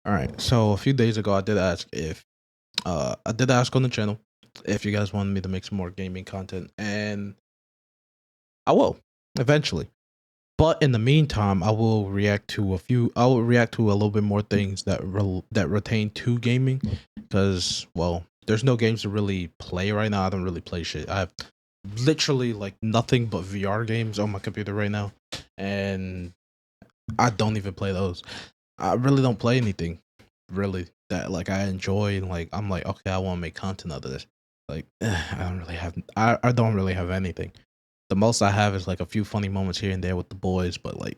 All right. So a few days ago, I did ask if I did ask on the channel if you guys wanted me to make some more gaming content, and I will eventually. But in the meantime, I will react to a few. I will react to a little bit more things that that retain to gaming, because well, there's no games to really play right now. I don't really play shit. I have literally like nothing but VR games on my computer right now, and I don't even play those. I really don't play anything really that like I enjoy, and like I'm like, okay, I want to make content out of this. Like I don't really have I don't really have anything. The most I have is like a few funny moments here and there with the boys, but like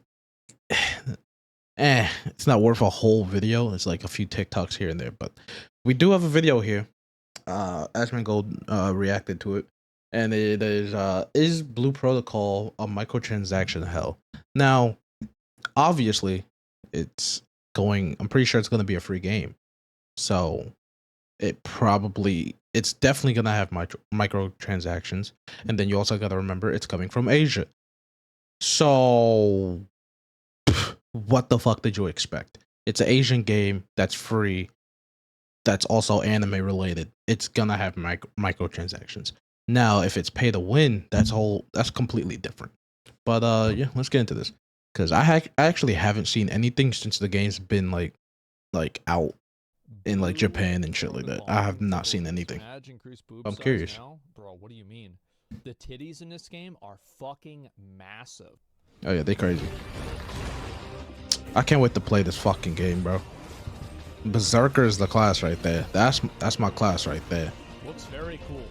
it's not worth a whole video. It's like a few TikToks here and there, but we do have a video here. Aẓmongold reacted to it, and it is Blue Protocol a microtransaction hell? Now, obviously, it's going. I'm pretty sure it's going to be a free game, so it's definitely going to have microtransactions, and then you also got to remember it's coming from Asia. So, what the fuck did you expect? It's an Asian game that's free, that's also anime related. It's gonna have microtransactions. Now, if it's pay to win, that's completely different. But yeah, let's get into this because I actually haven't seen anything since the game's been like out in like Japan and shit like that. I have not seen anything. I'm curious. Bro, what do you mean? The titties in this game are fucking massive. Oh yeah, they crazy. I can't wait to play this fucking game, bro. Berserker is the class right there. That's my class right there. Looks very cool.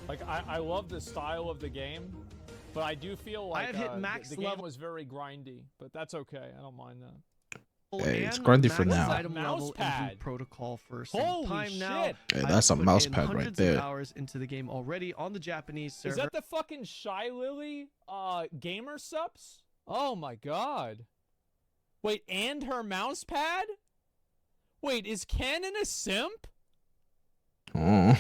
Like I love the style of the game, but I do feel like I've hit max the level. game was very grindy, but that's okay. I don't mind that. Hey, it's grindy for now. Mouse pad protocol for some Holy time shit. now. Hey, that's a mouse pad right hundreds there. Of hours into the game already on the Japanese server. Is that the fucking Shy Lily gamer subs? Oh my god. Wait, and her mouse pad? Wait, is Canon a simp? Oh.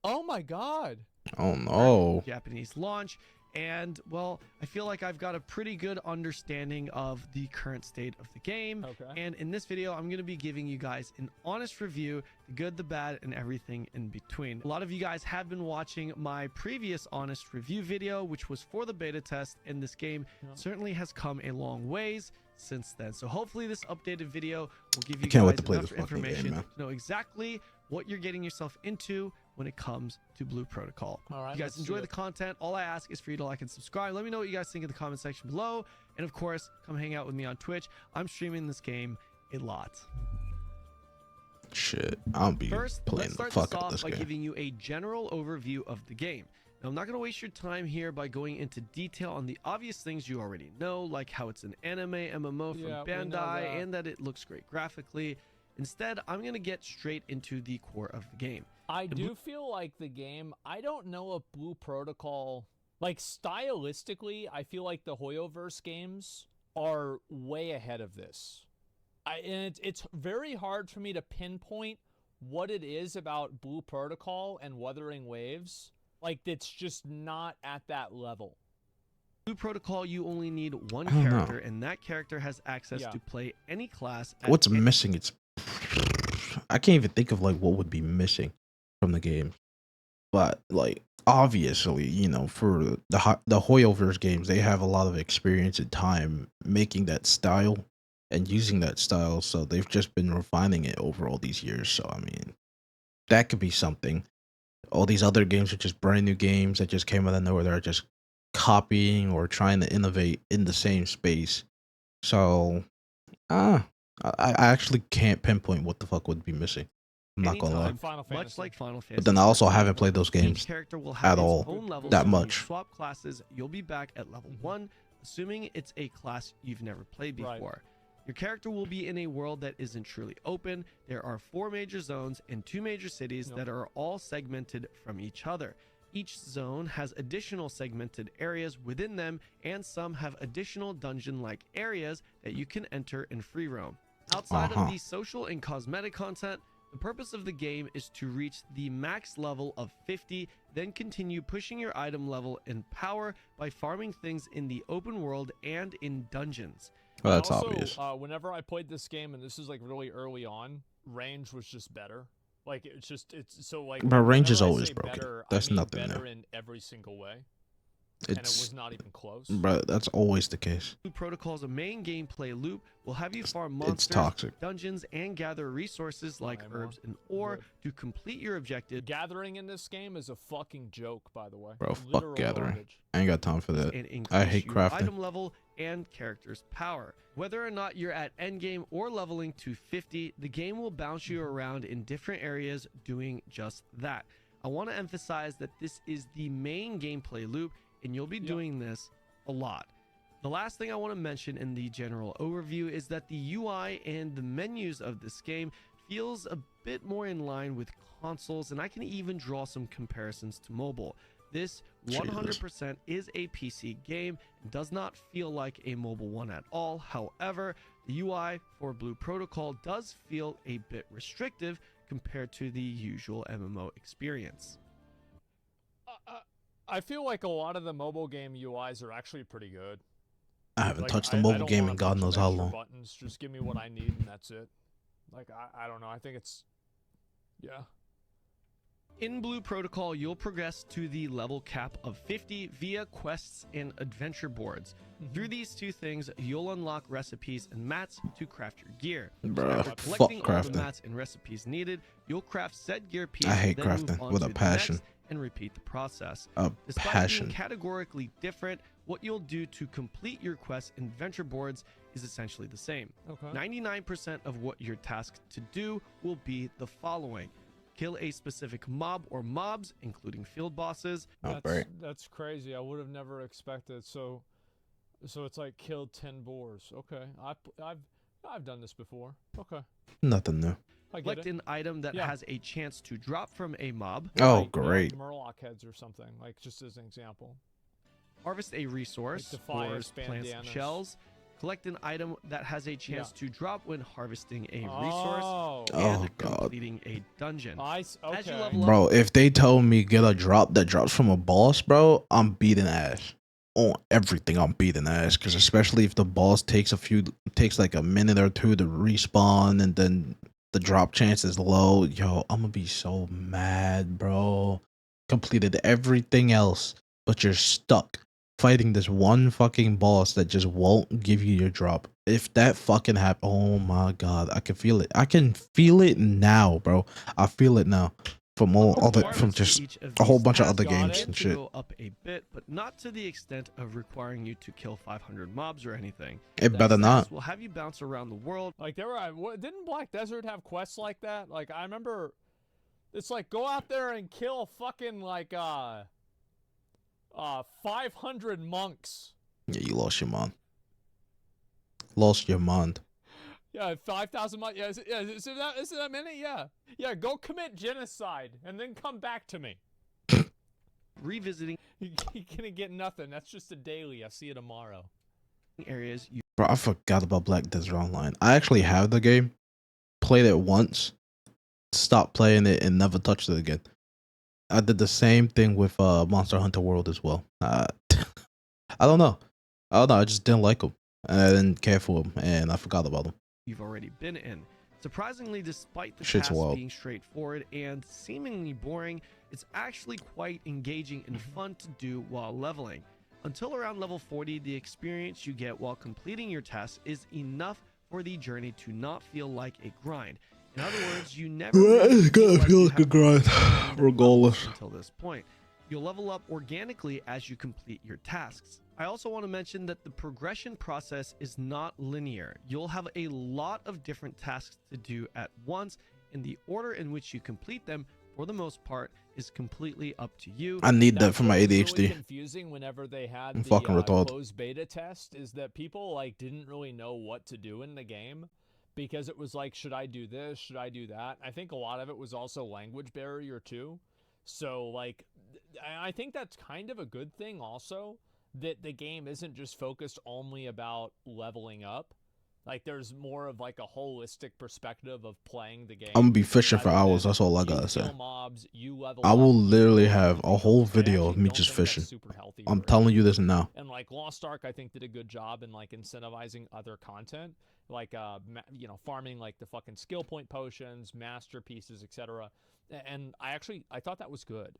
Oh my god. Oh no. Japanese launch. And well, I feel like I've got a pretty good understanding of the current state of the game. Okay. And in this video, I'm going to be giving you guys an honest review, the good, the bad, and everything in between. A lot of you guys have been watching my previous honest review video, which was for the beta test, and this game certainly has come a long ways since then. So hopefully this updated video will give you guys enough information to know exactly what you're getting yourself into when it comes to Blue Protocol. All right, you guys enjoy the content. All I ask is for you to like and subscribe. Let me know what you guys think in the comment section below. And of course, come hang out with me on Twitch. I'm streaming this game a lot. Shit, I'll be playing the fuck out of this by game. giving you a general overview of the game. Now, I'm not going to waste your time here by going into detail on the obvious things you already know, like how it's an anime MMO from Bandai and that it looks great graphically. Instead, I'm going to get straight into the core of the game. I do feel like the game, I don't know if Blue Protocol, like stylistically, I feel like the Hoyoverse games are way ahead of this. And it's very hard for me to pinpoint what it is about Blue Protocol and Wuthering Waves. Like, it's just not at that level. Blue Protocol, you only need one character, and that character has access to play any class. What's missing? I can't even think of like what would be missing from the game. But like obviously, you know, for the Hoyoverse games, they have a lot of experience and time making that style and using that style, so they've just been refining it over all these years. So I mean, that could be something. All these other games are just brand new games that just came out of nowhere. They're just copying or trying to innovate in the same space. So I actually can't pinpoint what the fuck would be missing. I'm not gonna lie. Much like Final Fantasy. But then I also haven't played those games at all that much. Swap classes, you'll be back at level 1, assuming it's a class you've never played before. Right. Your character will be in a world that isn't truly open. There are 4 major zones and 2 major cities that are all segmented from each other. Each zone has additional segmented areas within them, and some have additional dungeon-like areas that you can enter and free roam. Outside of the social and cosmetic content, The purpose of the game is to reach the max level of 50, then continue pushing your item level and power by farming things in the open world and in dungeons. Well, that's also, obvious. Whenever I played this game, and this is like really early on, range was just better. Like it's so like. But range is whenever I always say broken. better, That's I mean nothing better new. in every single way. And it was not even close. Bro, that's always the case. Blue Protocol's main gameplay loop will have you farm monsters, toxic. dungeons, and gather resources like herbs and ore to complete your objective. Gathering in this game is a fucking joke, by the way. Bro, Literal fuck gathering. garbage. I ain't got time for that. And increase I hate your crafting. item level and character's power. Whether or not you're at endgame or leveling to 50, the game will bounce you around in different areas doing just that. I want to emphasize that this is the main gameplay loop, and you'll be doing this a lot. The last thing I want to mention in the general overview is that the UI and the menus of this game feels a bit more in line with consoles, and I can even draw some comparisons to mobile. This 100% is a PC game and does not feel like a mobile one at all. However, the UI for Blue Protocol does feel a bit restrictive compared to the usual MMO experience. I feel like a lot of the mobile game UIs are actually pretty good. I haven't Like, touched a I mobile don't game want in a God bunch of knows how extra long. Buttons. Just give me what I need and that's it. Like, I don't know. I think it's... Yeah. In Blue Protocol, you'll progress to the level cap of 50 via quests and adventure boards. Through these two things, you'll unlock recipes and mats to craft your gear. Bruh, After fuck collecting all the crafting. mats and recipes needed, you'll craft said gear piece. I hate then move crafting on with to a the passion. next and repeat the process. A Despite passion. being categorically different, what you'll do to complete your quests and adventure boards is essentially the same. Okay. 99% of what you're tasked to do will be the following: kill a specific mob or mobs, including field bosses. Oh, great. That's crazy. I would have never expected. So it's like killed 10 boars. Okay. I've done this before. Okay. Nothing new. I get Collect it. an item that has a chance to drop from a mob. Oh, Like, great. Murloc heads or something. Like, just as an example. Harvest a resource, Like ores, Defias, plants, and bandanas. shells. Collect an item that has a chance to drop when harvesting a resource Oh. and Oh, God. completing a dungeon. As you Okay. level up, Bro, if they told me get a drop that drops from a boss, bro, I'm beating ass. On everything, I'm beating ass. Because especially if the boss takes like a minute or two to respawn and then the drop chance is low, yo, I'm gonna be so mad, bro. Completed everything else, but you're stuck fighting this one fucking boss that just won't give you your drop. If that fucking happen, oh my God, I can feel it. I can feel it now, bro. I feel it now. From from just a whole bunch of other games and shit. Go up a bit, but not to the extent of requiring you to kill 500 mobs or anything. It better not. Will have you bounce around the world. Like, didn't Black Desert have quests like that? Like, I remember, it's like, go out there and kill fucking, like, 500 monks. Yeah, you lost your mind. Lost your mind. Yeah, 5,000 monks. Yeah, is it that many? Yeah. Yeah, go commit genocide and then come back to me. Revisiting You're gonna get nothing. That's just a daily. I'll see you tomorrow. areas you Bro, I forgot about Black Desert Online. I actually have the game, played it once, stopped playing it, and never touched it again. I did the same thing with Monster Hunter World as well. I don't know. I just didn't like them. And I didn't care for them, and I forgot about them. you've already been in. Surprisingly, despite the Shit's tasks wild. being straightforward and seemingly boring, it's actually quite engaging and fun to do while leveling. Until around level 40, the experience you get while completing your tasks is enough for the journey to not feel like a grind. In other words, you never really feel like you have grind, completed regardless. levels until this point. You'll level up organically as you complete your tasks. I also want to mention that the progression process is not linear. You'll have a lot of different tasks to do at once, and the order in which you complete them, for the most part, is completely up to you. I need that That's for my what was ADHD. really confusing whenever they had I'm the fucking retarded. closed beta test, is that people like didn't really know what to do in the game because it was like, should I do this? Should I do that? I think a lot of it was also language barrier too. So like, I think that's kind of a good thing also, that the game isn't just focused only about leveling up. Like there's more of like a holistic perspective of playing the game. I'm gonna be fishing for rather hours. than That's all I you gotta kill say. mobs, you level I up, will you literally level have a everything whole else. I video of actually me don't just think that's fishing. super healthy I'm for a telling game. you this now. And like Lost Ark, I think did a good job in like incentivizing other content, like you know, farming like the fucking skill point potions, masterpieces, etc. And I thought that was good.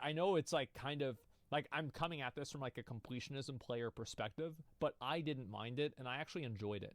I know it's like kind of like I'm coming at this from like a completionism player perspective, but I didn't mind it and I actually enjoyed it.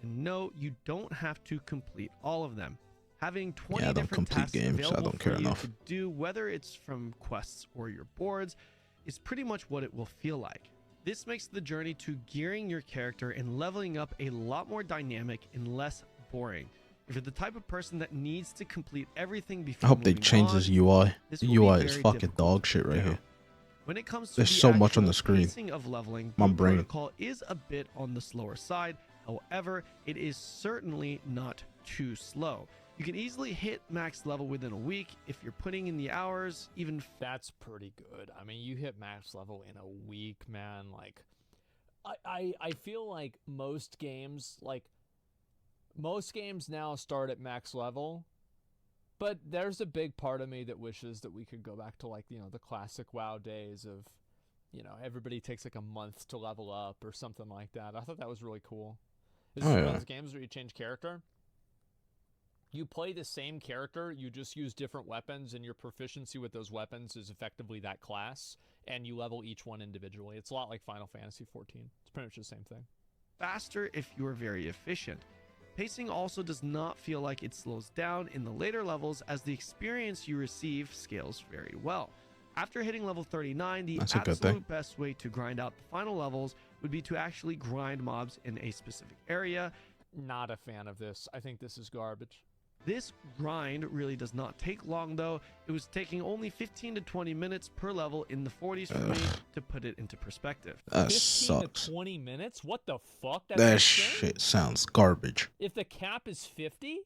And no, you don't have to complete all of them. Having 20 Yeah, I don't different complete tasks games. I available don't for care you enough. to do, whether it's from quests or your boards, is pretty much what it will feel like. This makes the journey to gearing your character and leveling up a lot more dynamic and less boring. If you're the type of person that needs to complete everything before I hope they moving change on, this UI. this The will be UI is very fucking difficult dog shit to right do. here. When it comes to There's the so much on actual the screen. pacing of leveling, My Blue brain. Protocol is a bit on the slower side. However, it is certainly not too slow. You can easily hit max level within a week if you're putting in the hours, even. That's pretty good. I mean, you hit max level in a week, man. Like I feel like most games now start at max level, but there's a big part of me that wishes that we could go back to like, you know, the classic WoW days of, you know, everybody takes like a month to level up or something like that. I thought that was really cool. This is one of those games where you change character. You play the same character, you just use different weapons, and your proficiency with those weapons is effectively that class, and you level each one individually. It's a lot like Final Fantasy XIV. It's pretty much the same thing. Faster if you are very efficient. Pacing also does not feel like it slows down in the later levels, as the experience you receive scales very well. After hitting level 39, the That's a good absolute thing. best way to grind out the final levels would be to actually grind mobs in a specific area. Not a fan of this. I think this is garbage. This grind really does not take long though. It was taking only 15 to 20 minutes per level in the 40s for me, to put it into perspective. That 15 sucks. to 20 minutes? What the fuck? That's That insane. shit sounds garbage. If the cap is 50?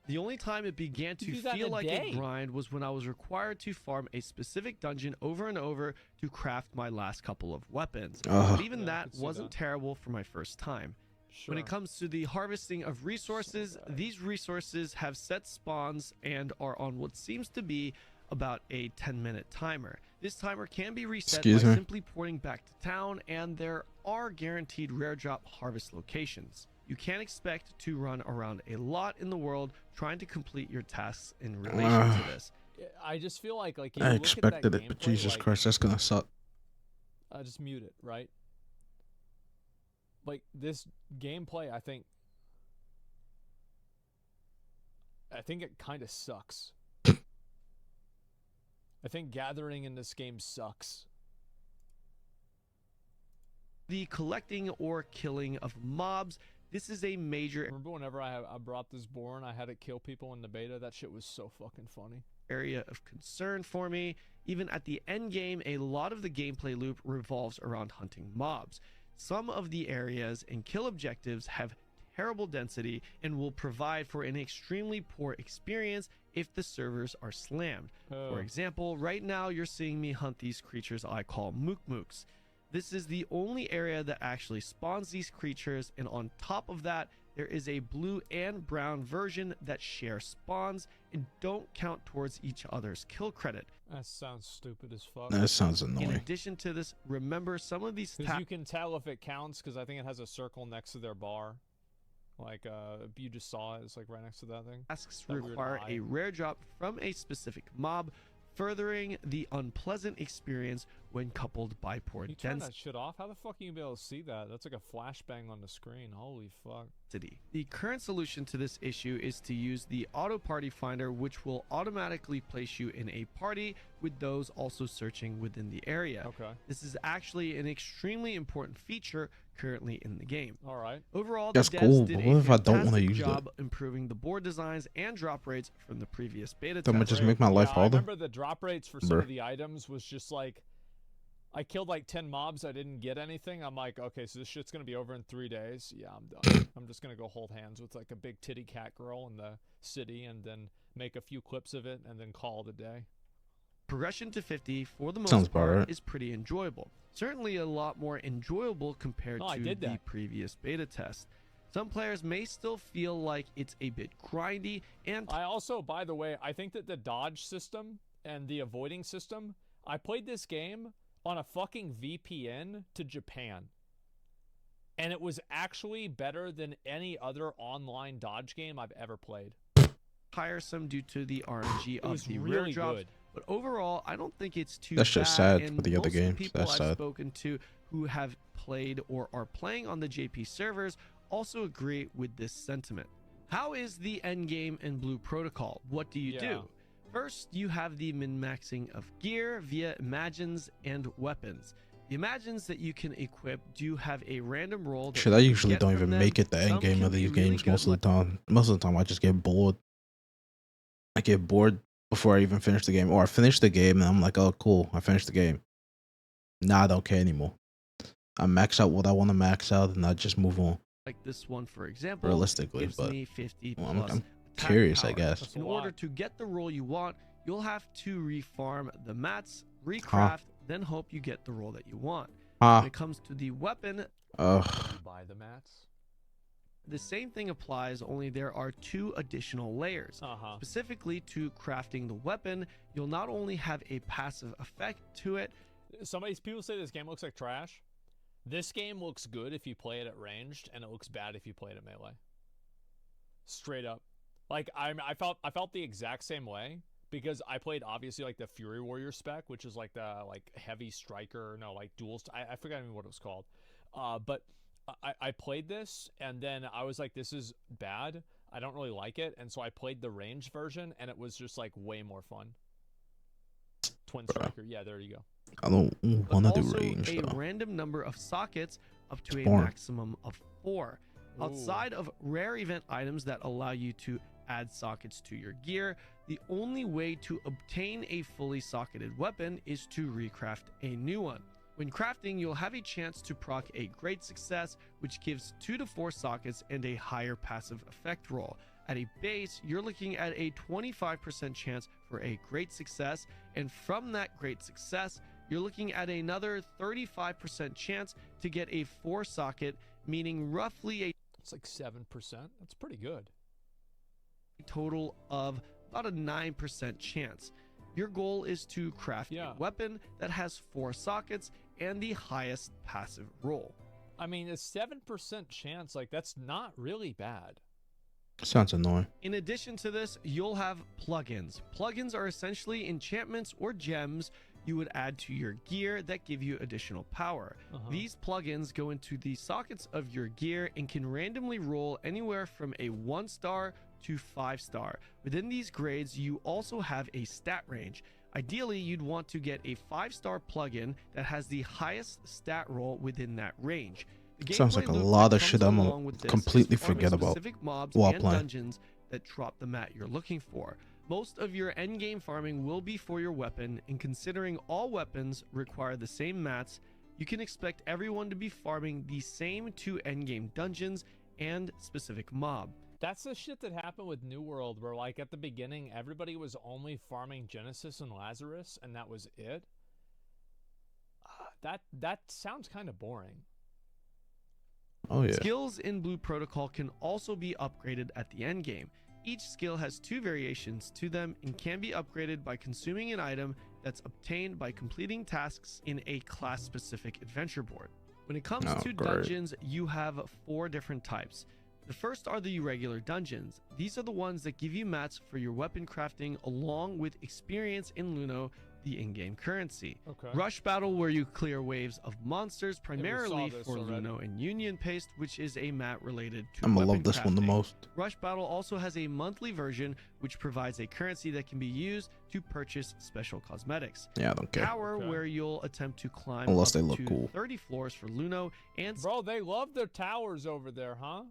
The only time it began to You do that in feel a like day. a grind was when I was required to farm a specific dungeon over and over to craft my last couple of weapons. But even Yeah, I that could see wasn't that. terrible for my first time. Sure. When it comes to the harvesting of resources, bad. these resources have set spawns and are on what seems to be about a 10-minute timer. This timer can be reset Excuse by me? simply porting back to town, and there are guaranteed rare drop harvest locations. You can expect to run around a lot in the world trying to complete your tasks in relation to this. I just feel like if you I look expected at that it, but gameplay, Jesus like, Christ, that's gonna suck. just mute it, right? Like this gameplay, I think it kind of sucks. I think gathering in this game sucks. The collecting or killing of mobs, this is a major Remember whenever I brought this boar and I had it kill people in the beta? That shit was so fucking funny. area of concern for me. Even at the end game, a lot of the gameplay loop revolves around hunting mobs. Some of the areas and kill objectives have terrible density and will provide for an extremely poor experience if the servers are slammed. For example, right now you're seeing me hunt these creatures I call mook-mooks. This is the only area that actually spawns these creatures, and on top of that, there is a blue and brown version that share spawns and don't count towards each other's kill credit. That sounds stupid as fuck. That sounds In annoying. addition to this, remember some of these Because you can tell if it counts, because I think it has a circle next to their bar. Like, you just saw it. It's like right next to that thing. tasks That weird require eye. a rare drop from a specific mob, furthering the unpleasant experience when coupled by poor You turn that shit off? How the fuck are you gonna be able to see that? That's like a flashbang on the screen. Holy fuck. density. The current solution to this issue is to use the auto party finder, which will automatically place you in a party with those also searching within the area. Okay. This is actually an extremely important feature currently in the game. All right. Overall, That's the devs cool, did but a what if I don't wanna fantastic use job improving the board designs and drop rates from the previous beta Then test. just make my life I harder. remember the drop rates for some Bruh. of the items was just like, I killed like 10 mobs. I didn't get anything. I'm like, okay, so this shit's going to be over in 3 days. Yeah, I'm done. I'm just going to go hold hands with like a big titty cat girl in the city and then make a few clips of it and then call it a day. Progression to 50 for the Sounds most about part right. is pretty enjoyable. Certainly a lot more enjoyable compared No, I to did the that. previous beta test. Some players may still feel like it's a bit grindy, and I also, by the way, I think that the dodge system and the avoiding system, I played this game on a fucking VPN to Japan. And it was actually better than any other online dodge game I've ever played. tiresome due to the RNG It of was the rare really drops. good. But overall, I don't think it's too That's bad. just sad And for the other most of the games. people That's I've sad. spoken to who have played or are playing on the JP servers also agree with this sentiment. How is the end game in Blue Protocol? What do you do? First, you have the min-maxing of gear via imagines and weapons. The imagines that you can equip do have a random roll. Shit, I usually get don't from even them. make it the end Some game can of be these really games good, most of the time. Most of the time, I just get bored. I get bored before I even finish the game, or I finish the game and I'm like, oh, cool, I finished the game. Nah, I don't care anymore. I max out what I want to max out, and I just move on. like this one, for example, Realistically, gives but me 50 well, plus I'm attack curious, I power. guess. That's a In order lot. to get the roll you want, you'll have to refarm the mats, recraft, then hope you get the roll that you want. When Ah, it comes to the weapon, ugh. You buy the mats. the same thing applies, only there are 2 additional layers. Uh-huh. Specifically to crafting the weapon, you'll not only have a passive effect to it, People say this game looks like trash. This game looks good if you play it at ranged, and it looks bad if you play it at melee. Straight up. Like I felt the exact same way because I played obviously like the Fury Warrior spec, which is like the heavy striker, dual. I forgot even what it was called. But I played this and then I was like, this is bad. I don't really like it, and so I played the ranged version, and it was just like way more fun. Twin striker, yeah, there you go. I don't but want to do also range a though. random number of sockets up to a Boring. maximum of 4. Outside of rare event items that allow you to add sockets to your gear, the only way to obtain a fully socketed weapon is to recraft a new one. When crafting, you'll have a chance to proc a great success, which gives 2 to 4 sockets and a higher passive effect roll. At a base, you're looking at a 25% chance for a great success, and from that great success, you're looking at another 35% chance to get a 4 socket, meaning roughly a It's like 7%. That's pretty good. total of about a 9% chance. Your goal is to craft Yeah. a weapon that has 4 sockets and the highest passive roll. I mean, a 7% chance, like that's not really bad. Sounds annoying. In addition to this, you'll have plugins. Plugins are essentially enchantments or gems you would add to your gear that give you additional power. These plugins go into the sockets of your gear and can randomly roll anywhere from a 1-star to 5-star. Within these grades, you also have a stat range. Ideally, you'd want to get a 5-star plugin that has the highest stat roll within that range. The Sounds like gameplay a loop lot that of shit comes I'm along with this is completely farming forget about specific mobs while and playing. dungeons that drop the mat you're looking for. Most of your endgame farming will be for your weapon, and considering all weapons require the same mats, you can expect everyone to be farming the same 2 endgame dungeons and specific mob. That's the shit that happened with New World, where like at the beginning, everybody was only farming Genesis and Lazarus, and that was it. That sounds kind of boring. Oh yeah. Skills in Blue Protocol can also be upgraded at the end game. Each skill has 2 variations to them and can be upgraded by consuming an item that's obtained by completing tasks in a class-specific adventure board. When it comes Oh, to great. dungeons, you have 4 different types. The first are the regular dungeons. These are the ones that give you mats for your weapon crafting along with experience in Luno, the in-game currency. Okay. Rush Battle, where you clear waves of monsters, primarily this for already. Luno and Union Paste, which is a mat related to I'm gonna weapon love this one the crafting. most. Rush Battle also has a monthly version, which provides a currency that can be used to purchase special cosmetics. Yeah, I don't care. Tower, Okay. where you'll attempt to climb Unless up they look to cool. 30 floors for Luno, and Bro, they love their towers over there, huh?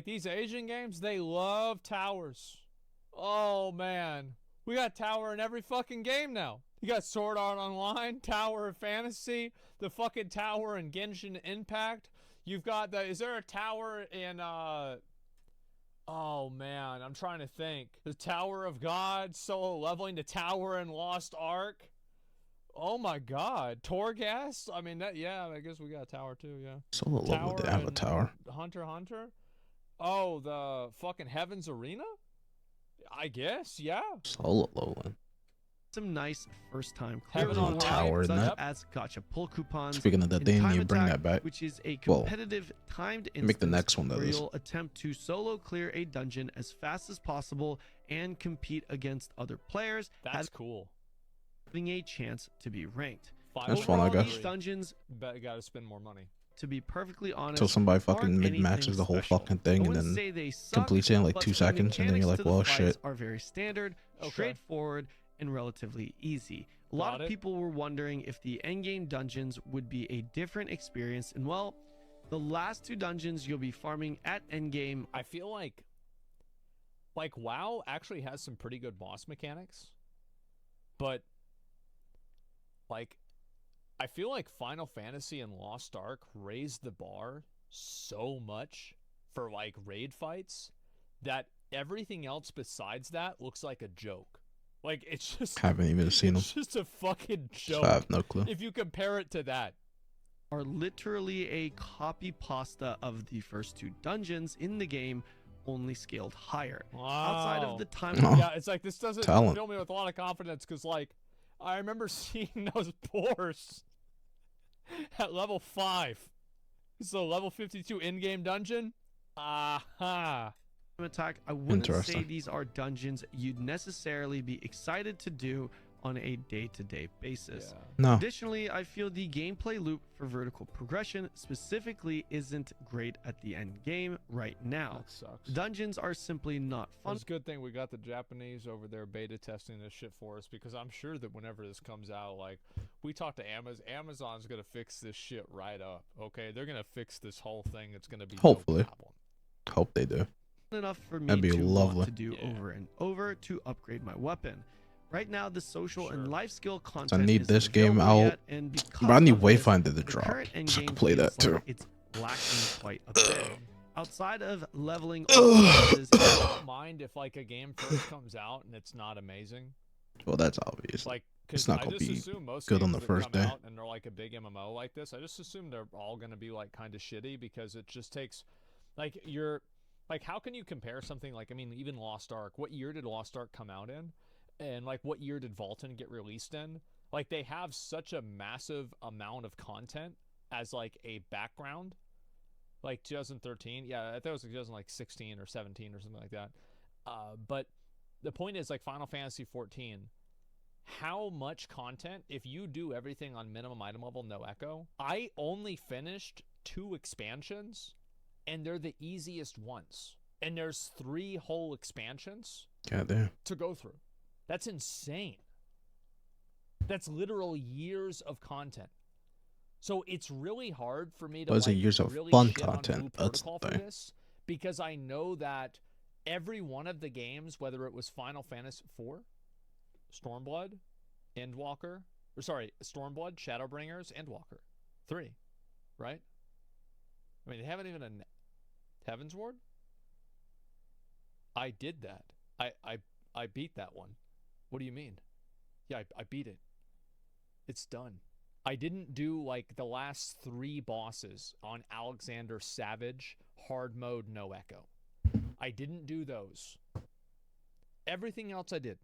These Asian games, they love towers. Oh man, we got tower in every fucking game now. You got Sword Art Online, Tower of Fantasy, the fucking tower in Genshin Impact. You've got is there a tower in Oh man, I'm trying to think. The Tower of God, solo leveling the tower in Lost Ark. Oh my God, Torghast. I mean that. Yeah, I guess we got a tower too. Yeah. Solo level did have a and tower. Hunter x Hunter. Oh, the fucking Heaven's Arena. I guess. Yeah. Solo leveling. Some nice first-time Heaven clear on rewards, tower in such that. as gacha pull coupons. Speaking of that, and they Time need to bring Attack, that back. which is a Well, competitive timed instance make the next one, that where is. you'll attempt to solo clear a dungeon as fast as possible and compete against other players, That's cool. having a chance to be ranked. That's fun, I Overall, guess. these dungeons, Bet you gotta spend more money. to be perfectly honest, Until somebody aren't fucking mid anything maxes the whole special. fucking I thing and wouldn't then say they suck, completes it in like but 2 the seconds, and then you're mechanics like, to the well, fights shit. are very standard, Okay. straightforward, and relatively easy. A lot Got of it. people were wondering if the endgame dungeons would be a different experience, and well, the last 2 dungeons you'll be farming at endgame I feel like WoW actually has some pretty good boss mechanics, but like I feel like Final Fantasy and Lost Ark raised the bar so much for like raid fights that everything else besides that looks like a joke. Like it's just Haven't even seen them. it's just a fucking So joke I have no clue. if you compare it to that. are literally a copy pasta of the first 2 dungeons in the game, only scaled higher. Outside of the time Oh. Yeah, it's like this doesn't Talent. fill me with a lot of confidence because, like, I remember seeing those boars at level 5. So level 52 in-game dungeon. Aha. attack, I wouldn't say Interesting. these are dungeons you'd necessarily be excited to do on a day-to-day basis. No. Additionally, I feel the gameplay loop for vertical progression specifically isn't great at the end game right now. That sucks. Dungeons are simply not fun. It's a good thing we got the Japanese over there beta testing this shit for us, because I'm sure that whenever this comes out, like, we talked to Amazon. Amazon's gonna fix this shit right up. Okay, they're gonna fix this whole thing. It's gonna be no Hopefully. problem. Hope they do. Enough for me That'd be to lovely. want to do Yeah. over and over to upgrade my weapon. Right now, the social Sure. and life skill content need isn't this game available out, yet, and because But I need of this, Wayfinder to the drop current so I endgame can play that feels like too. it's lacking quite a bit. Outside of leveling Ugh. classes, I don't mind if like a game first comes out and it's not amazing. Well, that's obvious. Like, It's because not I gonna just be assume most good on games the that first come day. out and they're like a big MMO like this, I just assume they're all gonna be like kind of shitty, because it just takes, like, you're, like, how can you compare something like, I mean, even Lost Ark? What year did Lost Ark come out in? And like, what year did Vaulton get released in? Like, they have such a massive amount of content as like a background. Like 2013, yeah, I thought it was like 2016 or 17 or something like that. But the point is, like, Final Fantasy 14, how much content, if you do everything on minimum item level, no echo. I only finished 2 expansions, and they're the easiest ones. And there's 3 whole expansions God damn. to go through. That's insane. That's literal years of content. So it's really hard for me to Those are like, years of really fun shit on content, Blue that's the Protocol for thing. this, because I know that every one of the games, whether it was Final Fantasy IV, Stormblood, Endwalker, or sorry, Stormblood, Shadowbringers, Endwalker, 3, right? I mean, they haven't even Heaven's Ward. I did that. I beat that one. What do you mean? Yeah, I beat it. It's done. I didn't do like the last 3 bosses on Alexander Savage hard mode no echo. I didn't do those. Everything else I did.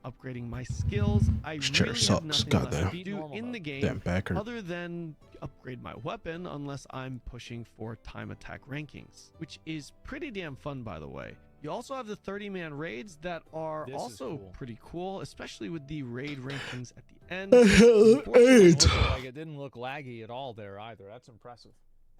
upgrading my skills, I Chair really have sucks, nothing goddamn. left to do Normal in the mode. game Damn backer. other than upgrade my weapon unless I'm pushing for time attack rankings, which is pretty damn fun, by the way. You also have the 30-man raids that are This is also cool. pretty cool, especially with the raid rankings at the end. It like it didn't look laggy at all there either. That's impressive.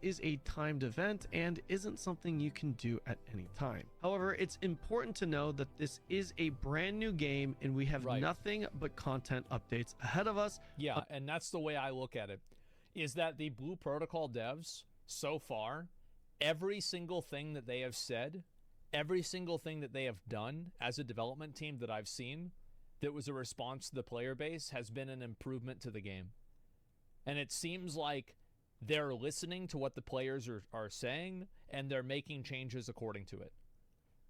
Is a timed event and isn't something you can do at any time. However, it's important to know that this is a brand new game and we have Right. nothing but content updates ahead of us. Yeah, and that's the way I look at it, is that the Blue Protocol devs, so far, every single thing that they have said, every single thing that they have done as a development team that I've seen that was a response to the player base has been an improvement to the game. And it seems like they're listening to what the players are saying, and they're making changes according to it.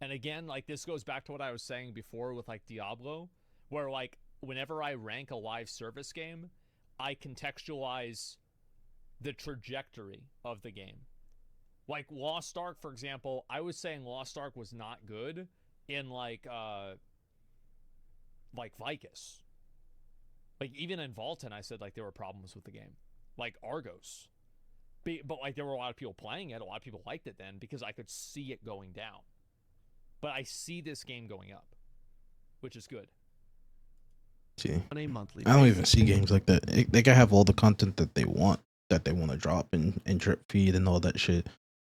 And again, like, this goes back to what I was saying before with, like, Diablo, where, like, whenever I rank a live service game, I contextualize the trajectory of the game. Like, Lost Ark, for example, I was saying Lost Ark was not good in, like Vicus. Like, even in Vaulton, I said, like, there were problems with the game. Like, Argos. But, like, there were a lot of people playing it. A lot of people liked it then because I could see it going down. But I see this game going up, which is good. See, On a monthly I don't even see games like that. They can have all the content that they want to drop and drip feed and all that shit,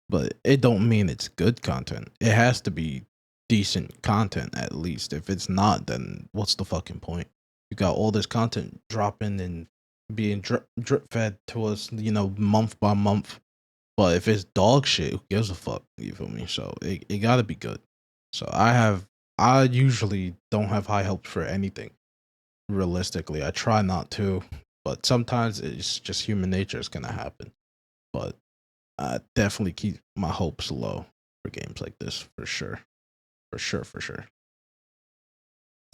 but it don't mean it's good content. It has to be decent content at least. If it's not, then what's the fucking point? You got all this content dropping and being drip fed to us, you know, month by month. But if it's dog shit, who gives a fuck? You feel me? So it gotta be good. So I usually don't have high hopes for anything. Realistically, I try not to, but sometimes it's just human nature is gonna happen. But I definitely keep my hopes low for games like this, for sure. For sure.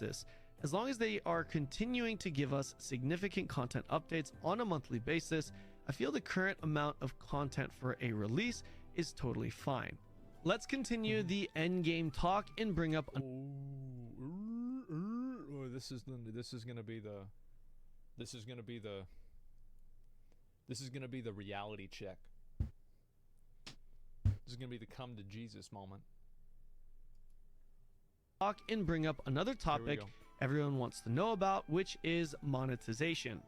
this. As long as they are continuing to give us significant content updates on a monthly basis, I feel the current amount of content for a release is totally fine. Let's continue the end game talk and bring up this is gonna be the reality check. This is gonna be the come to Jesus moment. and bring up another topic everyone wants to know about, which is monetization.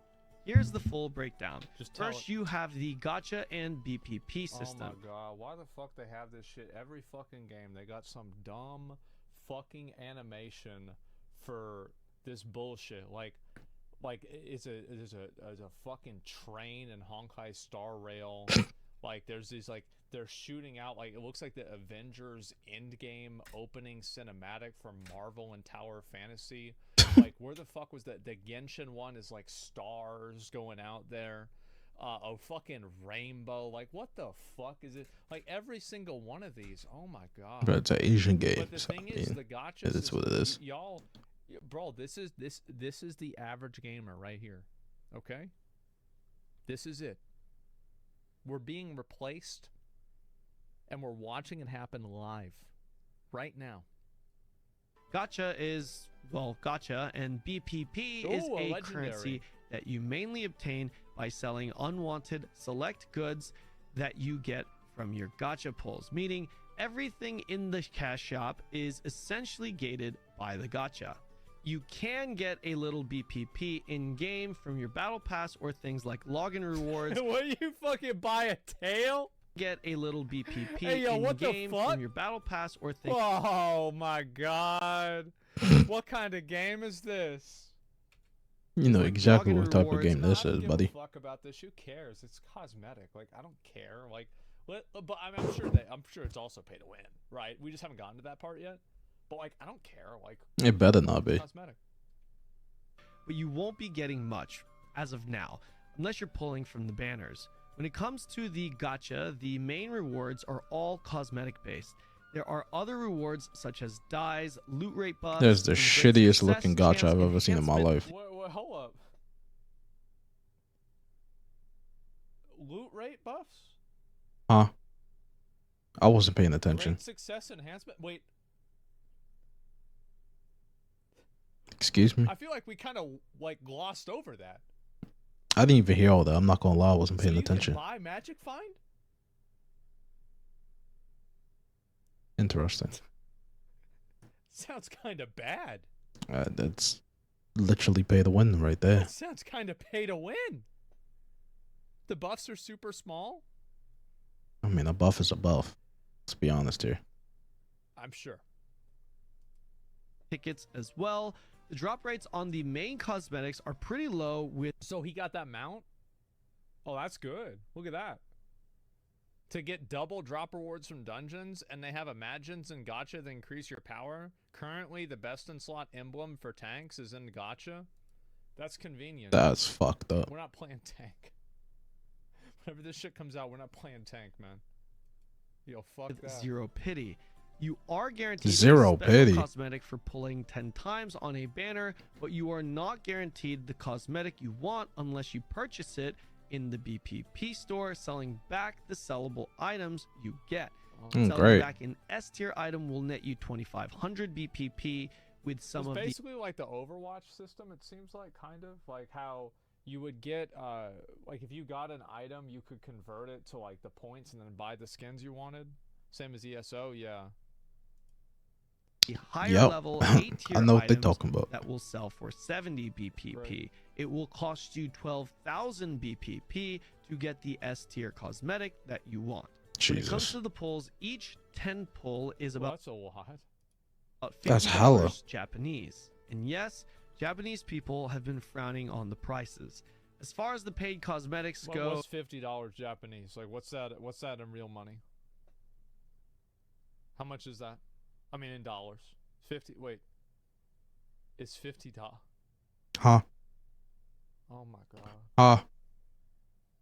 Here's the full breakdown. First, you have the gacha and BPP system. Oh my god, why the fuck they have this shit every fucking game? They got some dumb fucking animation for this bullshit. Like it's a fucking train in Honkai Star Rail. Like there's these, like, they're shooting out, like, it looks like the Avengers Endgame opening cinematic from Marvel and Tower Fantasy. Like, where the fuck was that? The Genshin one is like stars going out there. A fucking rainbow. Like, what the fuck is it? Like, every single one of these. Oh my god. But it's an Asian game. But the thing is, the gacha it is what it is. Y'all, bro, this is the average gamer right here. Okay? This is it. We're being replaced, and we're watching it happen live right now. Gacha is, well, gacha and BPP is a currency that you mainly obtain by selling unwanted select goods that you get from your gacha pulls, meaning everything in the cash shop is essentially gated by the gacha. You can get a little BPP in game from your battle pass or things like login rewards. What, you fucking buy a tail? Get a little BPP hey, yo, in game from your battle pass or things. Oh my god. What kind of game is this? You know exactly what type of game this is, buddy. I don't give a fuck about this. Who cares? It's cosmetic. Like, I don't care. Like, but I'm sure it's also pay to win, right? We just haven't gotten to that part yet. But, like, I don't care. Like, it better not be. Cosmetic. But you won't be getting much as of now, unless you're pulling from the banners. When it comes to the gacha, the main rewards are all cosmetic based. There are other rewards such as dyes, loot rate buffs. There's the shittiest looking gacha I've ever seen in my life. Wait, hold up. Loot rate buffs? Huh? I wasn't paying attention. Great success enhancement? Wait. Excuse me? I feel like we kind of, like, glossed over that. I didn't even hear all that. I'm not gonna lie, I wasn't paying attention. Can buy Magic Find? Interesting. Sounds kind of bad. That's literally pay to win right there. That sounds kind of pay to win. The buffs are super small. I mean, a buff is a buff. Let's be honest here. I'm sure. Tickets as well. The drop rates on the main cosmetics are pretty low with... So he got that mount? Oh, that's good. Look at that. To get double drop rewards from dungeons, and they have Imagines and gacha that increase your power. Currently, the best in slot emblem for tanks is in gacha. That's convenient. That's fucked up. We're not playing tank. Whenever this shit comes out, we're not playing tank, man. Yo, fuck that. Zero pity. You are guaranteed Zero a special pity. cosmetic for pulling 10 times on a banner, but you are not guaranteed the cosmetic you want unless you purchase it in the BPP store, selling back the sellable items you get. Selling Great. back an S tier item will net you 2,500 BPP with some of basically like the Overwatch system, it seems like, kind of like how you would get like if you got an item, you could convert it to like the points and then buy the skins you wanted, same as ESO. Yeah, the higher level 8 tier I know what they're items talking about. that will sell for 70 BPP. Right. It will cost you 12,000 BPP to get the S tier cosmetic that you want. When it comes Jesus. to the pulls, each 10 pull is well, about that's a lot. That's $50 hella. Japanese. And yes, Japanese people have been frowning on the prices. As far as the paid cosmetics go, What's $50 Japanese? Like, what's that? What's that in real money? How much is that? I mean, in dollars. 50. Wait, it's $50. Huh? Oh my god.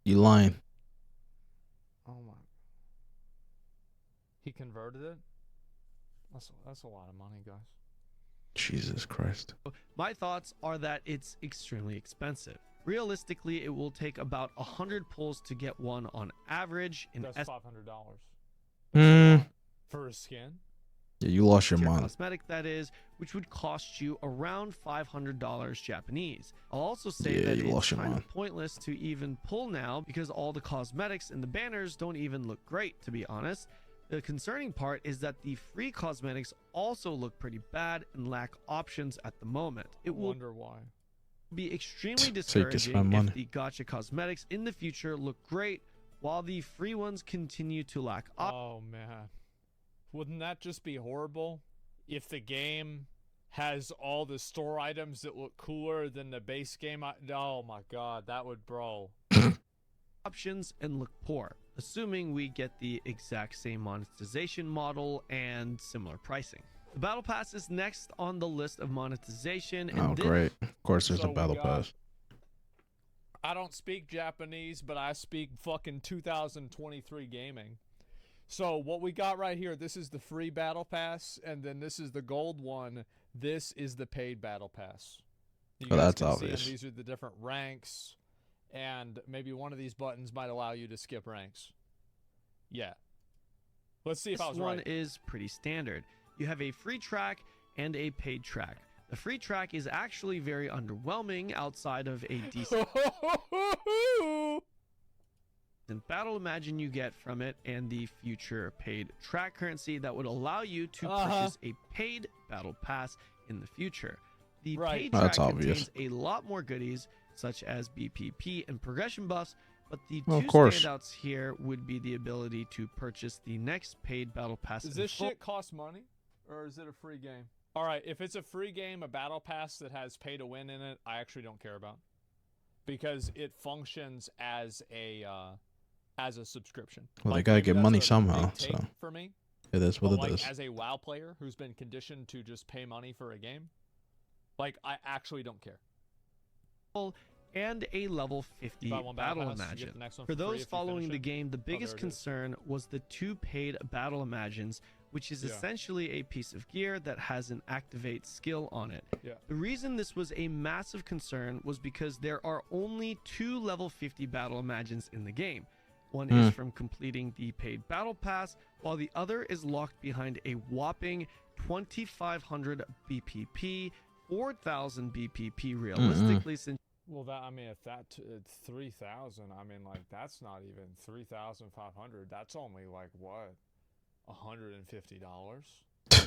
You lying. Oh my. He converted it. That's a lot of money, guys. Jesus Christ. my thoughts are that it's extremely expensive. Realistically, it will take about 100 pulls to get one on average. In That's $500 Hmm. for a skin. Yeah, you lost your tier mind. cosmetic, that is, which would cost you around $500 Japanese. I'll also say Yeah, that you it's lost your kind mind. of pointless to even pull now because all the cosmetics and the banners don't even look great, to be honest. The concerning part is that the free cosmetics also look pretty bad and lack options at the moment. It will Wonder why. be extremely So you can discouraging spend money. if the gacha cosmetics in the future look great while the free ones continue to lack options. Oh man, wouldn't that just be horrible? If the game has all the store items that look cooler than the base game, oh my god, that would, bro. Options and look poor, assuming we get the exact same monetization model and similar pricing. The battle pass is next on the list of monetization, and Oh, this great. Of course, there's So a we battle got- pass. I don't speak Japanese, but I speak fucking 2023 gaming. So what we got right here, this is the free battle pass, and then this is the gold one. This is the paid battle pass. You Well, guys that's can see obvious. these are the different ranks, and maybe one of these buttons might allow you to skip ranks. Yeah. Let's see if I was one right. is pretty standard. You have a free track and a paid track. The free track is actually very underwhelming outside of a decent battle imagine you get from it and the future paid track currency that would allow you to purchase a paid battle pass in the future. The Right. paid That's track obvious. contains a lot more goodies such as BPP and progression buffs, but the Well, two of course. standouts here would be the ability to purchase the next paid battle pass. Does in this full. shit cost money, or is it a free game? All right, if it's a free game, a battle pass that has pay to win in it, I actually don't care about, because it functions as a subscription. Well, they Like, gotta maybe get that's money a big somehow, take so for me. it is what But it like is. as a WoW player who's been conditioned to just pay money for a game, like I actually don't care. And a level 50 Buy one battle pass, you get imagine. the next one For free those if you following finish the it. game, the biggest there it is. concern was the two paid battle imagines, which is Yeah. essentially a piece of gear that has an activate skill on it. Yeah. The reason this was a massive concern was because there are only 2 level 50 battle imagines in the game. One is from completing the paid battle pass, while the other is locked behind a whopping 2,500 BPP, 4,000 BPP realistically, since Well, that, I mean, if that 3,000, I mean, like that's not even 3,500. That's only like what, $150.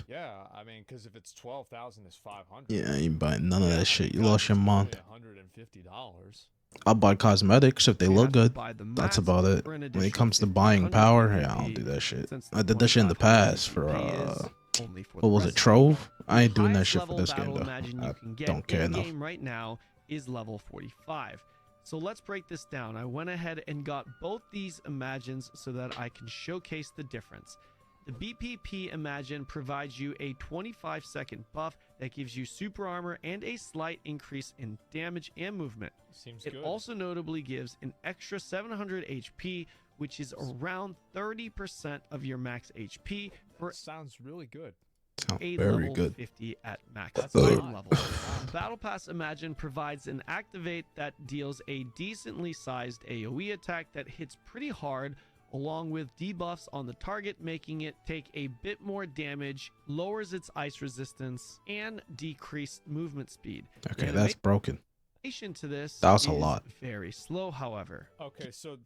Yeah, I mean, because if it's 12,000, it's 500. Yeah, I ain't buying none of Yeah, that I shit. mean, You lost your it's mind. only $150. I'll buy cosmetics if they you look have to good. buy the That's mats about it. for an When it additional comes to buying 1,500 power, yeah, I BPP, don't do that shit. since I did that shit in the 2,500 past for BPP is only for what the was it, recipe. Trove? I The ain't doing that highest shit for level this game battle though. imagine I you can get don't care in enough. game right now is level 45. So let's break this down. I went ahead and got both these imagines so that I can showcase the difference. The BPP Imagine provides you a 25-second buff that gives you super armor and a slight increase in damage and movement. Seems It good. also notably gives an extra 700 HP, which is around 30% of your max HP for sounds really good. Sounds a very level good. 50 at max That's item hot. level. Battle Pass Imagine provides an activate that deals a decently sized AoE attack that hits pretty hard, along with debuffs on the target, making it take a bit more damage, lowers its ice resistance, and decreased movement speed. Okay, The that's broken. animation to this That was a is lot. very slow, however. Okay, so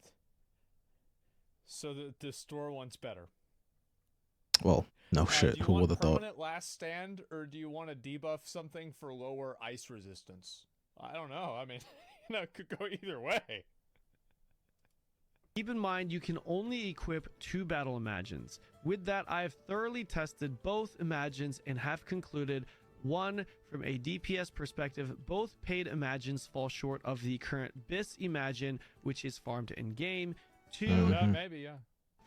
the store one's better. Well, no shit. Do you Who want would have thought? permanent last stand, or do you want to debuff something for lower ice resistance? I don't know. I mean, it could go either way. Keep in mind, you can only equip 2 Battle Imagines. With that, I have thoroughly tested both Imagines and have concluded, 1, from a DPS perspective, both paid Imagines fall short of the current BIS Imagine, which is farmed in-game. 2, Yeah, maybe, yeah.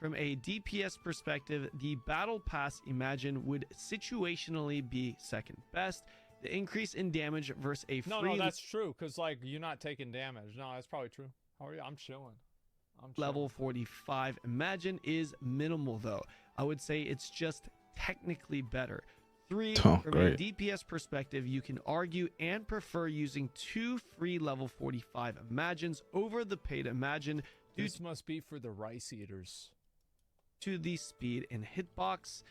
from a DPS perspective, the Battle Pass Imagine would situationally be second best. The increase in damage versus a free No, that's true, because, like, you're not taking damage. No, that's probably true. How are you? I'm chilling. level 45 Imagine is minimal, though. I would say it's just technically better. 3, Oh, from great. a DPS perspective, you can argue and prefer using 2 free level 45 Imagines over the paid Imagine due This must be for the rice eaters. to the speed and hitbox.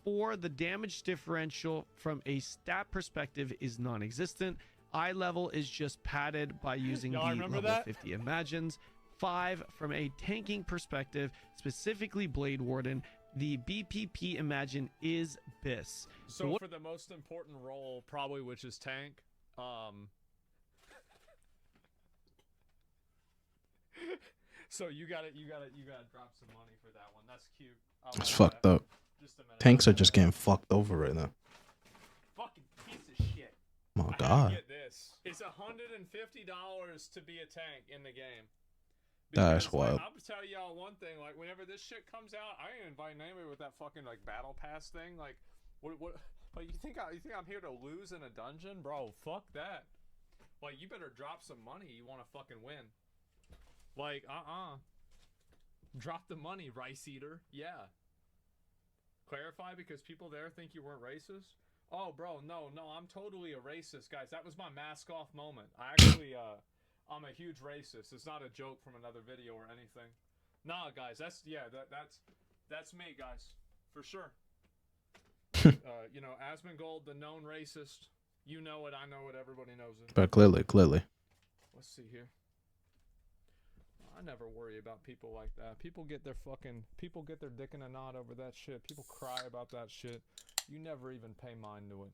4, the damage differential from a stat perspective is non-existent. Eye level is just padded by using the Y'all remember level that? 50 Imagines. 5, from a tanking perspective, specifically Blade Warden, the BPP Imagine is BIS. So for the most important role, probably, which is tank, so you gotta drop some money for that one. That's cute. It's fucked up. Just a minute. Tanks are just getting fucked over right now. fucking piece of shit. My I had God. to get this. It's $150 to be a tank in the game. That's Because, wild. Like, I'll tell y'all one thing. Like, whenever this shit comes out, I ain't inviting anybody with that fucking like battle pass thing. Like, what? Like, you think I'm here to lose in a dungeon, bro? Fuck that. Like, you better drop some money. You want to fucking win. Like, drop the money, rice eater. Yeah. Clarify, because people there think you weren't racist. Oh, bro, no, I'm totally a racist, guys. That was my mask off moment. I actually, I'm a huge racist. It's not a joke from another video or anything. Nah, guys, that's me, guys, for sure. You know, Aẓmongold, the known racist. You know it, I know it, everybody knows it. But clearly. Let's see here. I never worry about people like that. People get their dick in a knot over that shit. People cry about that shit. You never even pay mind to it.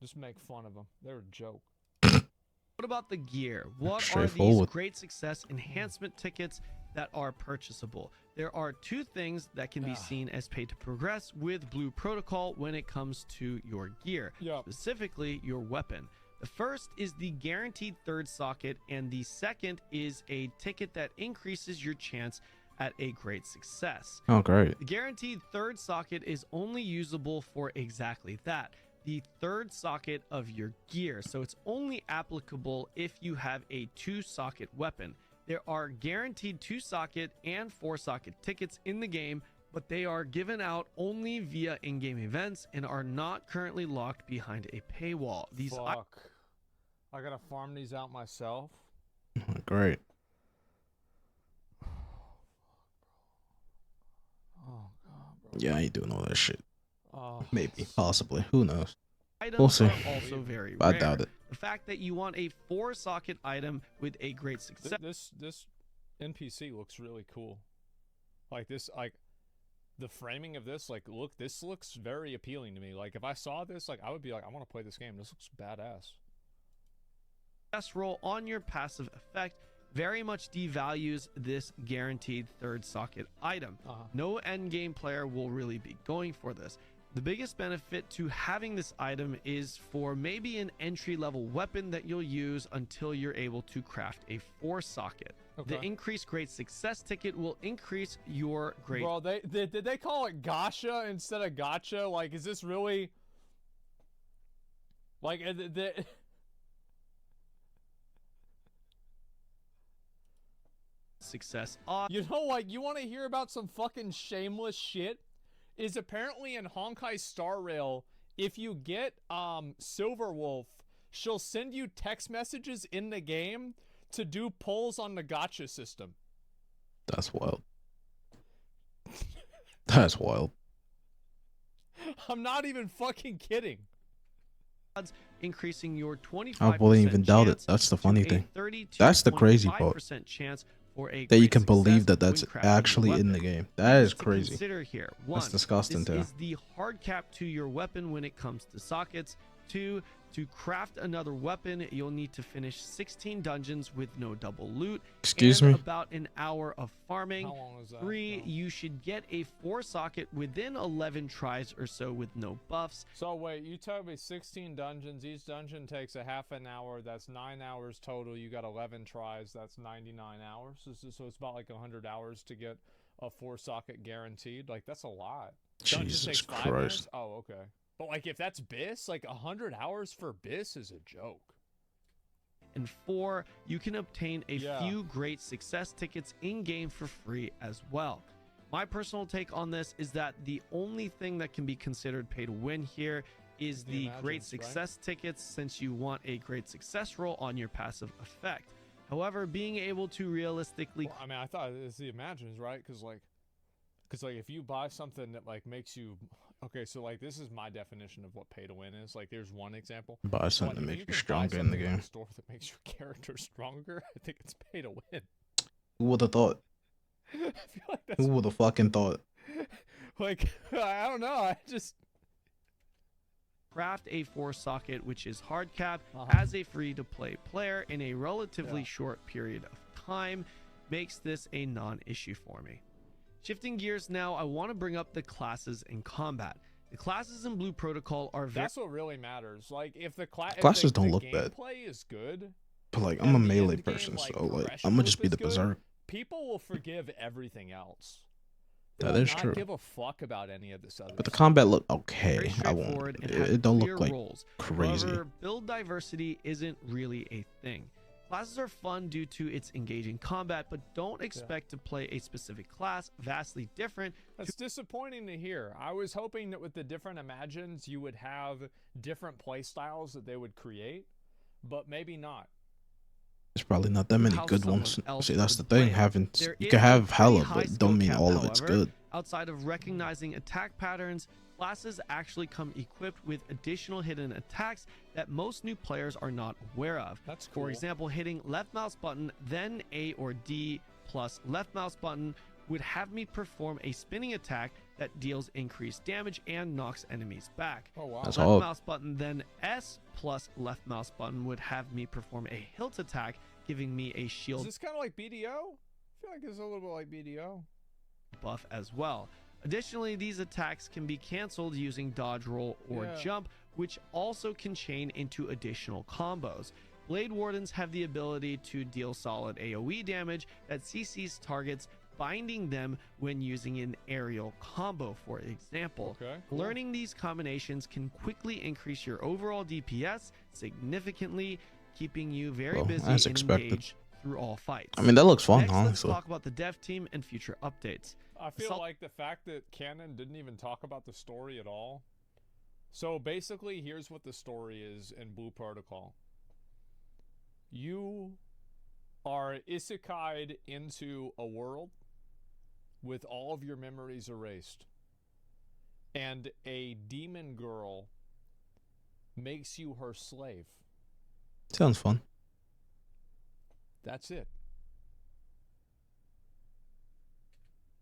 Just make fun of them. They're a joke. What about the gear? What are these Straightforward. great success enhancement tickets that are purchasable? There are 2 things that can be seen as pay to progress with Blue Protocol when it comes to your gear, specifically your weapon. The first is the guaranteed 3rd socket, and the second is a ticket that increases your chance at a great success. Oh, great. The guaranteed 3rd socket is only usable for exactly that, the 3rd socket of your gear, so it's only applicable if you have a 2-socket weapon. There are guaranteed 2-socket and 4-socket tickets in the game, but they are given out only via in-game events and are not currently locked behind a paywall. These Fuck. I gotta farm these out myself. Great. Oh god, bro. Yeah, I ain't doing all that shit. Oh, Maybe. Possibly. Who knows? items We'll see. are also very I rare. doubt it. The fact that you want a 4-socket item with a great success. This NPC looks really cool. Like this, like the framing of this, like this looks very appealing to me. Like if I saw this, like I would be like, I want to play this game. This looks badass. Roll on your passive effect very much devalues this guaranteed 3rd socket item. No endgame player will really be going for this. The biggest benefit to having this item is for maybe an entry-level weapon that you'll use until you're able to craft a 4-socket. The increased great success ticket will increase your great. Bro, did they call it gacha instead of gotcha? Like, is this really like success? You know, like, you want to hear about some fucking shameless shit? Is apparently in Honkai Star Rail, if you get Silver Wolf, she'll send you text messages in the game to do polls on the gacha system. That's wild. That's wild. I'm not even fucking kidding. Increasing your 25%. I wouldn't even doubt it. That's the funny thing. That's the crazy part. Chance for a that you can believe that that's actually in the game. That is crazy. Consider here. That's disgusting too. This is the hard cap to your weapon when it comes to sockets. 2, to craft another weapon, you'll need to finish 16 dungeons with no double loot. Excuse me? About an hour of farming. How long was that? 3, you should get a 4 socket within 11 tries or so with no buffs. So wait, you told me 16 dungeons. Each dungeon takes a half an hour. That's 9 hours total. You got 11 tries. That's 99 hours. So it's about like 100 hours to get a 4 socket guaranteed. Like, that's a lot. Jesus Christ. Oh, okay. But like, if that's BIS, like 100 hours for BIS is a joke. And 4, you can obtain a few great success tickets in game for free as well. My personal take on this is that the only thing that can be considered pay to win here is the great success tickets, since you want a great success roll on your passive effect. However, being able to realistically, well, I mean, I thought it's the Imagines, right? Because like if you buy something that like makes you, okay, so like this is my definition of what pay to win is. Like, there's one example. Buy something to make you stronger in the game. Store that makes your character stronger. I think it's pay to win. Who would have thought? I feel like that's, who would have fucking thought? Like, I don't know. I just craft a 4 socket, which is hard cap, as a free to play player in a relatively short period of time, makes this a non-issue for me. Shifting gears now, I want to bring up the classes in combat. The classes in Blue Protocol are very... That's what really matters. Like, if the classes don't look bad. Gameplay is good, but like, I'm a melee person, so like, I'm gonna just be the berserk. People will forgive everything else. That is true. Give a fuck about any of this other. But the combat look okay. I won't. It don't look like crazy. However, build diversity isn't really a thing. Classes are fun due to its engaging combat, but don't expect to play a specific class vastly different. That's disappointing to hear. I was hoping that with the different Imagines, you would have different play styles that they would create, but maybe not. There's probably not that many good ones. See, that's the thing. You can have hella, but don't mean all of it's good. Outside of recognizing attack patterns, classes actually come equipped with additional hidden attacks that most new players are not aware of. That's cool. For example, hitting left mouse button, then A or D plus left mouse button would have me perform a spinning attack that deals increased damage and knocks enemies back. Oh wow. That's left mouse button, then S plus left mouse button would have me perform a hilt attack, giving me a shield. Is this kind of like BDO? I feel like it's a little bit like BDO. Buff as well. Additionally, these attacks can be canceled using dodge roll or jump, which also can chain into additional combos. Blade Wardens have the ability to deal solid AoE damage that CCs targets, binding them when using an aerial combo, for example. Okay, cool. Learning these combinations can quickly increase your overall DPS significantly, keeping you very busy and engaged through all fights. I mean, that looks fun, Next, honestly. Let's talk about the dev team and future updates. I feel like the fact that Canon didn't even talk about the story at all. So basically, here's what the story is in Blue Protocol. You are isekai'd into a world with all of your memories erased. And a demon girl makes you her slave. Sounds fun. That's it.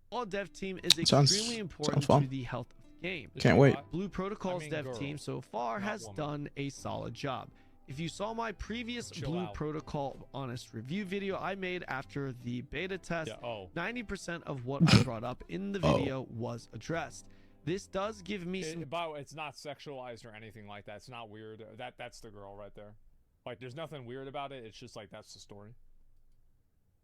All dev team is extremely important to the health of the game. Can't wait. Blue Protocol's dev team so far has done a solid job. If you saw my previous Blue Protocol honest review video I made after the beta test, 90% of what I brought up in the video was addressed. This does give me some... It's not sexualized or anything like that. It's not weird. That's the girl right there. Like, there's nothing weird about it. It's just like, that's the story.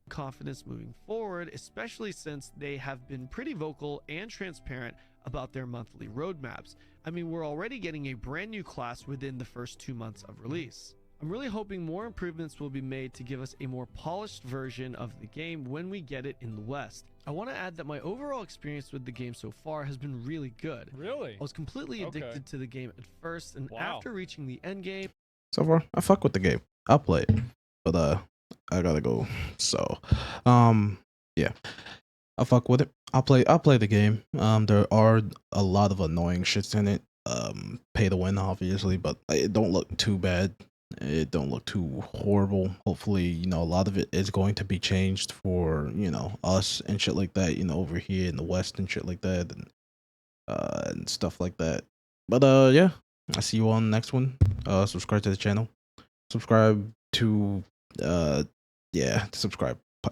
confidence moving forward, especially since they have been pretty vocal and transparent about their monthly roadmaps. I mean, we're already getting a brand new class within the first 2 months of release. I'm really hoping more improvements will be made to give us a more polished version of the game when we get it in the West. I want to add that my overall experience with the game so far has been really good. Really? I was completely addicted to the game at first, and after reaching the end game, So far, I fuck with the game. I'll play it, but I gotta go. So, yeah, I fuck with it. I'll play the game. There are a lot of annoying shits in it. Pay to win, obviously, but it don't look too bad. It don't look too horrible. Hopefully, you know, a lot of it is going to be changed for, you know, us and shit like that, you know, over here in the West and shit like that, and stuff like that. But yeah, I see you on the next one. Subscribe to the channel. Subscribe to yeah, subscribe. Bye.